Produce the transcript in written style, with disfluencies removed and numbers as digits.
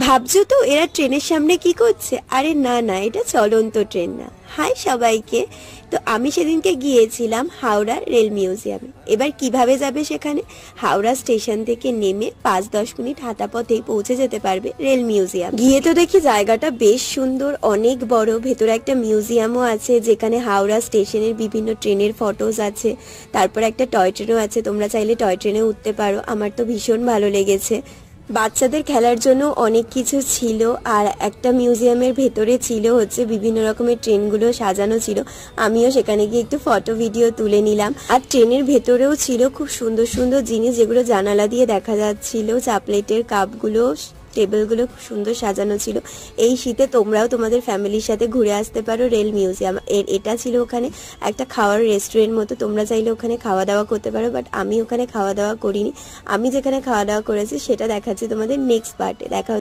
ভাবছো তো এরা ট্রেনের সামনে কি করছে? আরে না না, এটা চলন্ত ট্রেন না। হাই সবাইকে। তো আমি সেদিনকে গিয়েছিলাম হাওড়া রেল মিউজিয়ামে। এবার কিভাবে যাবে সেখানে? হাওড়া স্টেশন থেকে নেমে 5-10 মিনিট হাঁটা পথেই পৌঁছে যেতে পারবে রেল মিউজিয়াম। গিয়ে তো দেখি জায়গাটা বেশ সুন্দর, অনেক বড়। ভেতরে একটা মিউজিয়ামও আছে যেখানে হাওড়া স্টেশনের বিভিন্ন ট্রেনের ফটোজ আছে। তারপর একটা টয় ট্রেনও আছে, তোমরা চাইলে টয় ট্রেনে উঠতে পারো। আমার তো ভীষণ ভালো লেগেছে। বাচ্চাদের খেলার জন্য অনেক কিছু ছিল। আর একটা মিউজিয়ামের ভেতরে ছিল হচ্ছে বিভিন্ন রকমের ট্রেনগুলো সাজানো ছিল। আমিও সেখানে গিয়ে একটু ফটো ভিডিও তুলে নিলাম। আর ট্রেনের ভেতরেও ছিল খুব সুন্দর সুন্দর জিনিস যেগুলো জানালা দিয়ে দেখা যাচ্ছিল। চকলেটের কাপগুলো, টেবিলগুলো খুব সুন্দর সাজানো ছিল। এই শীতে তোমরাও তোমাদের ফ্যামিলির সাথে ঘুরে আসতে পারো রেল মিউজিয়াম। এটা ছিল ওখানে একটা খাওয়ার রেস্টুরেন্ট মতো, তোমরা চাইলে ওখানে খাওয়া দাওয়া করতে পারো। বাট আমি ওখানে খাওয়া দাওয়া করিনি। আমি যেখানে খাওয়া দাওয়া করেছি সেটা দেখাচ্ছি তোমাদের নেক্সট পার্টে। দেখা